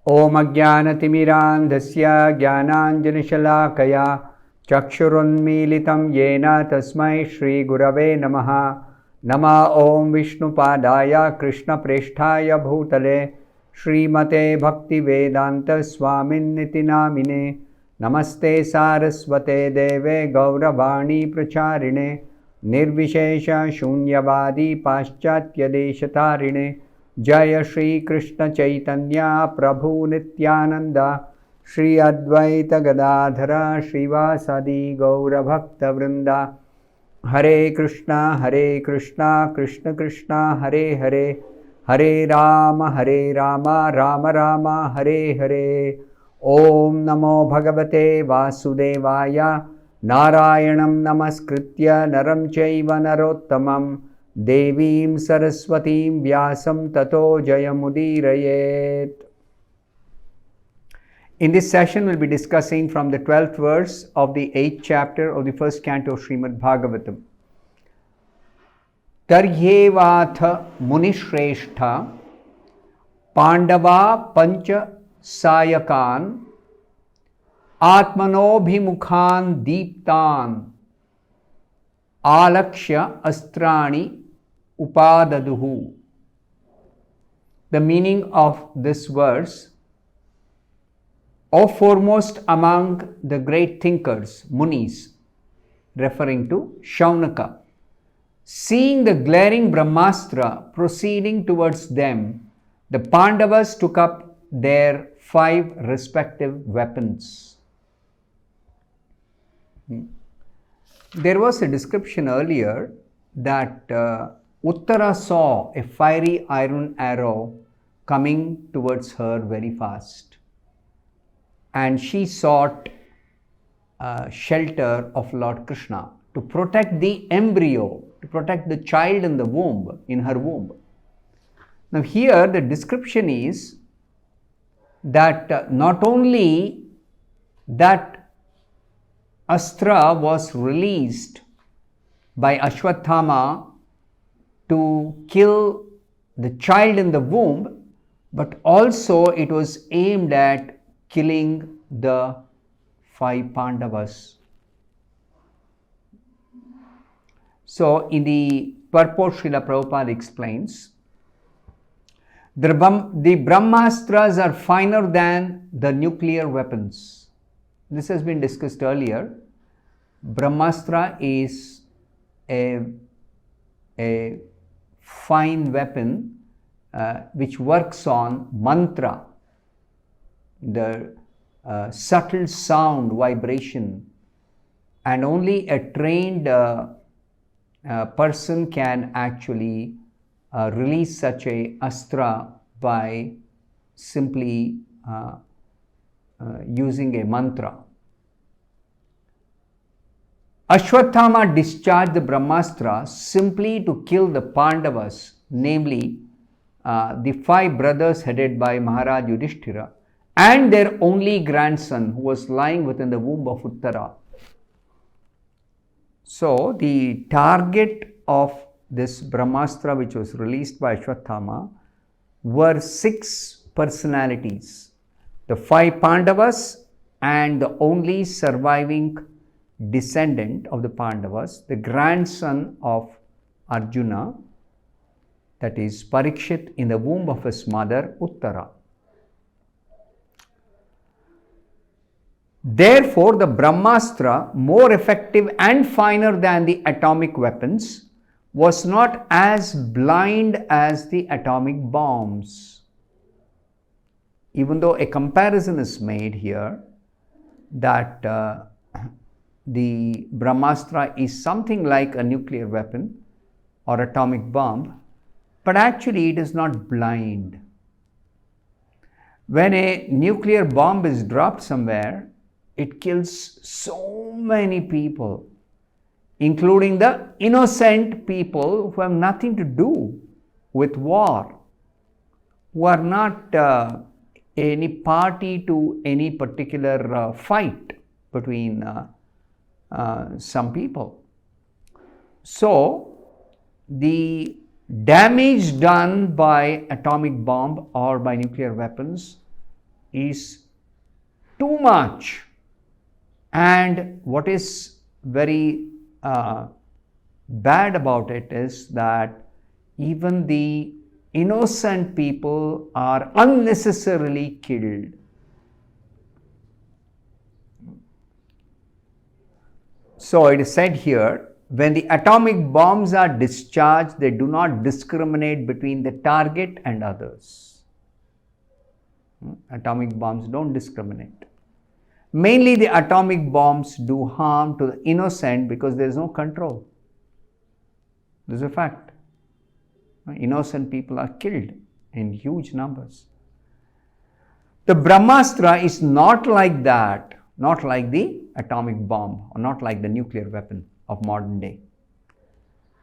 Om Ajnanatimirandhasya Jnananjanashalakaya Chakshurunmilitam Yena Tasmai Shri Gurave Namaha. Nama Om Vishnupadaya Krishna Presthaya Bhutale Srimate Bhaktivedanta Swaminiti Namine. Namaste Saraswate Deve Gauravani Pracharine Nirvishesha Shunyavadi Paschatya Deshatarine. Jaya Shri Krishna Chaitanya Prabhu Nityananda Shri Advaita Gadadhara Srivasadi Gaura Bhakta Vrinda. Hare Krishna Krishna Krishna Hare Hare Hare Rama Rama Rama Hare Hare. Om Namo Bhagavate Vasudevaya Narayanam Namaskritya Naram Chaiva Narottamam Devim Saraswatim Vyasam Tato Jayamudirayet. In this session, we'll be discussing from the 12th verse of the 8th chapter of the first canto of Srimad Bhagavatam. Taryevatha Munishrestha Pandava Pancha Sayakan Atmanobhimukhan Deeptan Alakshya Astrani Upadaduhu. The meaning of this verse: O foremost among the great thinkers, Munis, referring to Shaunaka, seeing the glaring brahmastra proceeding towards them, the Pandavas took up their 5 respective weapons. There was a description earlier that Uttara saw a fiery iron arrow coming towards her very fast, and she sought shelter of Lord Krishna to protect the embryo, to protect the child in the womb, in her womb. Now here the description is that not only that Astra was released by Ashwatthama to kill the child in the womb, but also it was aimed at killing the 5 Pandavas. So in the purport, Srila Prabhupada explains, the brahmastras are finer than the nuclear weapons. This has been discussed earlier. Brahmastra is a fine weapon which works on mantra, the subtle sound, vibration, and only a trained person can actually release such a astra by simply using a mantra. Ashwatthama discharged the brahmastra simply to kill the Pandavas, namely the 5 brothers headed by Maharaj Yudhishthira and their only grandson who was lying within the womb of Uttara. So the target of this brahmastra which was released by Ashwatthama were 6 personalities: the 5 Pandavas and the only surviving descendant of the Pandavas, the grandson of Arjuna, that is Parikshit, in the womb of his mother Uttara. Therefore, the brahmastra, more effective and finer than the atomic weapons, was not as blind as the atomic bombs. Even though a comparison is made here that the brahmastra is something like a nuclear weapon or atomic bomb, but actually it is not blind. When a nuclear bomb is dropped somewhere, it kills so many people, including the innocent people who have nothing to do with war, who are not any party to any particular fight between some people. So, the damage done by atomic bomb or by nuclear weapons is too much. And what is very bad about it is that even the innocent people are unnecessarily killed. So it is said here, when the atomic bombs are discharged, they do not discriminate between the target and others. Atomic bombs don't discriminate. Mainly the atomic bombs do harm to the innocent because there is no control. This is a fact. Innocent people are killed in huge numbers. The brahmastra is not like that, not like the atomic bomb or not like the nuclear weapon of modern day.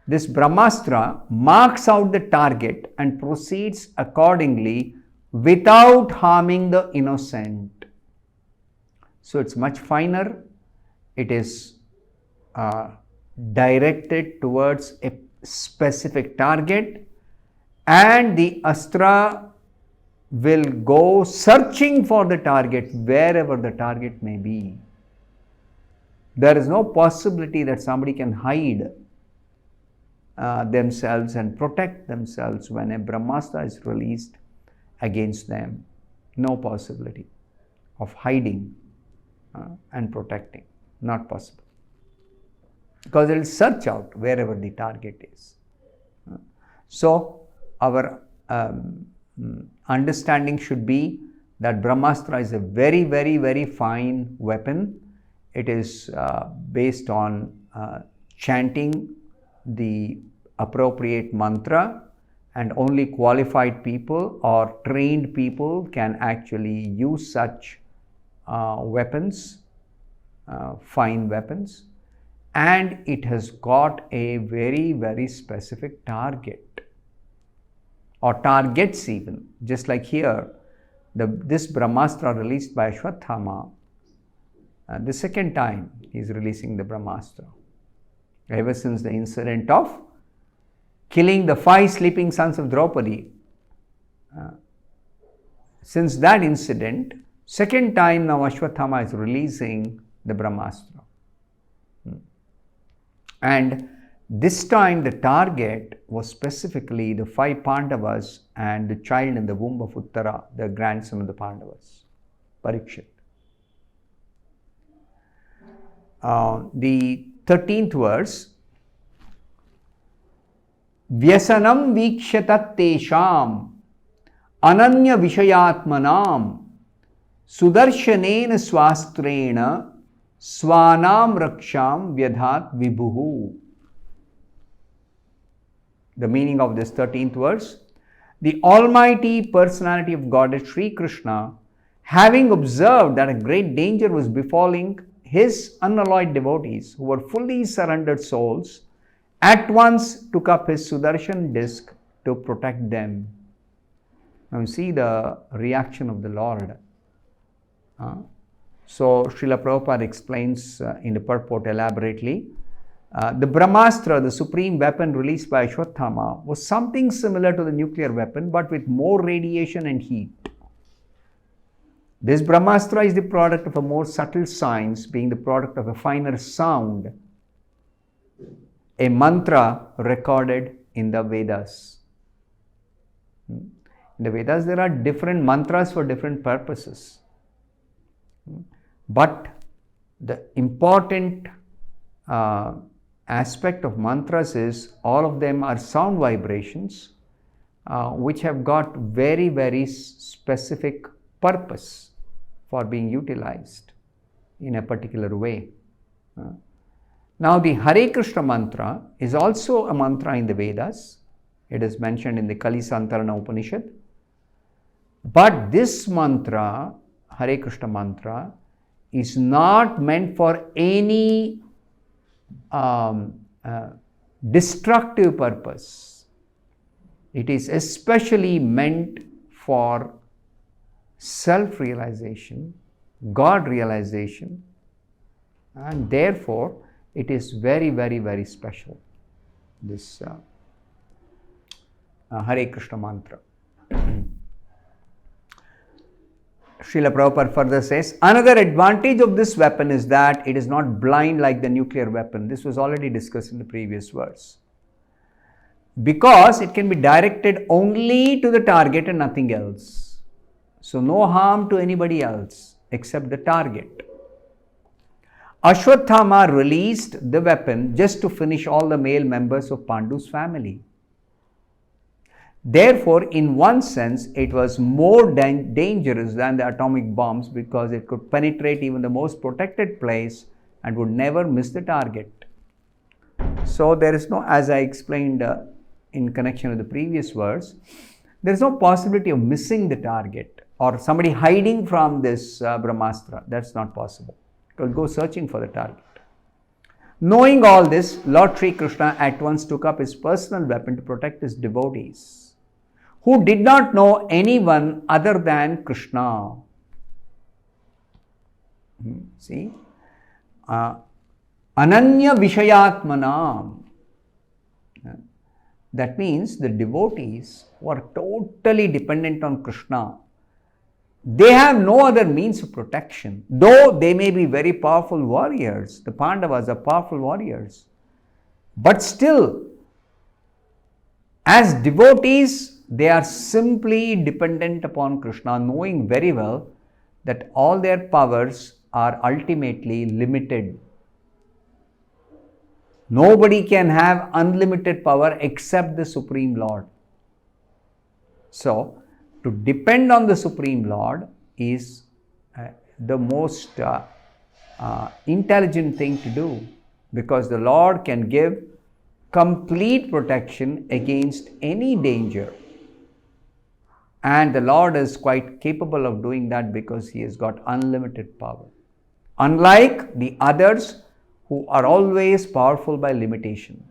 This brahmastra marks out the target and proceeds accordingly without harming the innocent. So it's much finer. It is directed towards a specific target, and the astra will go searching for the target wherever the target may be. There is no possibility that somebody can hide themselves and protect themselves when a brahmastra is released against them. No possibility of hiding and protecting. Not possible. Because it will search out wherever the target is. So our understanding should be that brahmastra is a very, very, very fine weapon. It is based on chanting the appropriate mantra, and only qualified people or trained people can actually use such weapons, fine weapons, and it has got a very, very specific target or targets even. Just like here, this brahmastra released by Ashwatthama, the second time he is releasing the brahmastra. Ever since the incident of killing the 5 sleeping sons of Draupadi, since that incident, second time now Ashwatthama is releasing the brahmastra. And this time the target was specifically the 5 Pandavas and the child in the womb of Uttara, the grandson of the Pandavas, Parikshit. The 13th verse, Vyasanam vikshatat tesham ananya vishayatmanam sudarshanena swastrena swanam raksham vyadhat vibhuhu. The meaning of this 13th verse, the Almighty Personality of Godhead Sri Krishna, having observed that a great danger was befalling his unalloyed devotees who were fully surrendered souls, at once took up his Sudarshan disc to protect them. Now you see the reaction of the Lord. So Srila Prabhupada explains in the purport elaborately. The brahmastra, the supreme weapon released by Ashwatthama, was something similar to the nuclear weapon but with more radiation and heat. This brahmastra is the product of a more subtle science, being the product of a finer sound, a mantra recorded in the Vedas. In the Vedas there are different mantras for different purposes. But the important aspect of mantras is all of them are sound vibrations which have got very, very specific purpose for being utilized in a particular way. Now the Hare Krishna mantra is also a mantra in the Vedas. It is mentioned in the Kali Santarana Upanishad. But this mantra, Hare Krishna mantra, is not meant for any destructive purpose. It is especially meant for self-realization, God realization, and therefore it is very, very, very special, this Hare Krishna mantra. Srila Prabhupada further says, another advantage of this weapon is that it is not blind like the nuclear weapon. This was already discussed in the previous verse. Because it can be directed only to the target and nothing else. So no harm to anybody else except the target. Ashwatthama released the weapon just to finish all the male members of Pandu's family. Therefore, in one sense, it was more dangerous than the atomic bombs because it could penetrate even the most protected place and would never miss the target. So, there is no, as I explained in connection with the previous verse, there is no possibility of missing the target or somebody hiding from this brahmastra. That's not possible. It will go searching for the target. Knowing all this, Lord Sri Krishna at once took up his personal weapon to protect his devotees, who did not know anyone other than Krishna. See? Ananya Vishayatmanam. That means the devotees who are totally dependent on Krishna, they have no other means of protection. Though they may be very powerful warriors, the Pandavas are powerful warriors. But still, as devotees, they are simply dependent upon Krishna, knowing very well that all their powers are ultimately limited. Nobody can have unlimited power except the Supreme Lord. So, to depend on the Supreme Lord is the most intelligent thing to do, because the Lord can give complete protection against any danger. And the Lord is quite capable of doing that because He has got unlimited power. Unlike the others who are always powerful by limitation.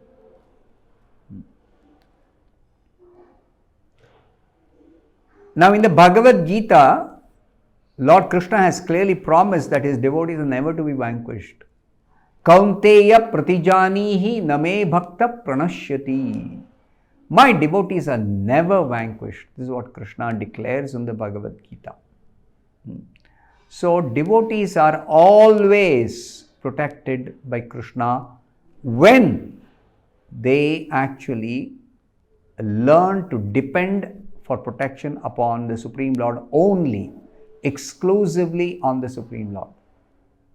Now in the Bhagavad Gita, Lord Krishna has clearly promised that His devotees are never to be vanquished. Kaunteya pratijanihi name bhakta pranashyati. My devotees are never vanquished. This is what Krishna declares in the Bhagavad Gita. So devotees are always protected by Krishna when they actually learn to depend for protection upon the Supreme Lord only, exclusively on the Supreme Lord,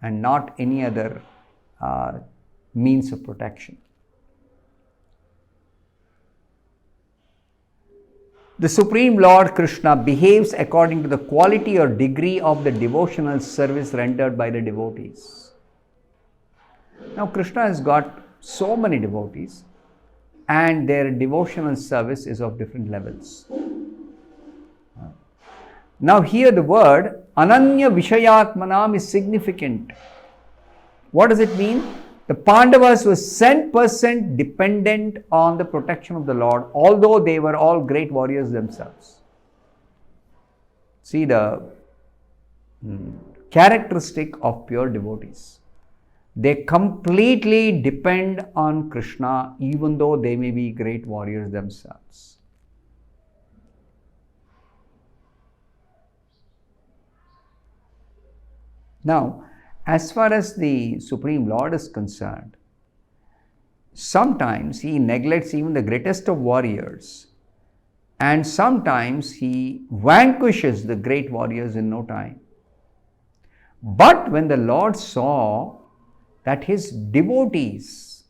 and not any other means of protection. The Supreme Lord Krishna behaves according to the quality or degree of the devotional service rendered by the devotees. Now Krishna has got so many devotees and their devotional service is of different levels. Now here the word Ananya Vishayatmanam is significant. What does it mean? The Pandavas were 100% dependent on the protection of the Lord, although they were all great warriors themselves. See the characteristic of pure devotees. They completely depend on Krishna even though they may be great warriors themselves. Now, as far as the Supreme Lord is concerned, sometimes He neglects even the greatest of warriors, and sometimes He vanquishes the great warriors in no time. But when the Lord saw that His devotees,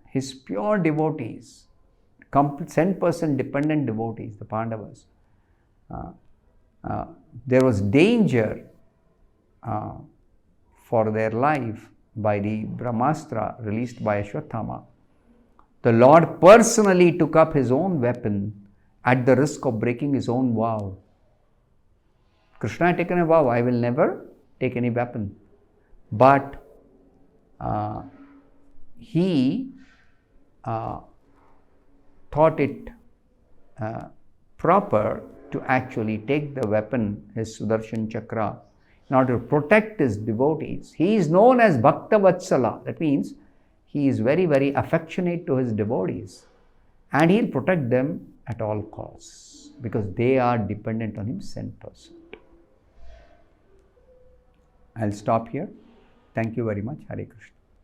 His pure devotees, 100% dependent devotees, the Pandavas, there was danger for their life by the brahmastra released by Ashwatthama, the Lord personally took up His own weapon at the risk of breaking His own vow. Krishna had taken a vow, I will never take any weapon. But He thought it proper to actually take the weapon, his Sudarshan Chakra, in order to protect His devotees. He is known as Bhaktavatsala. That means He is very, very affectionate to His devotees. And He'll protect them at all costs because they are dependent on Him 100%. I'll stop here. Thank you very much. Hare Krishna.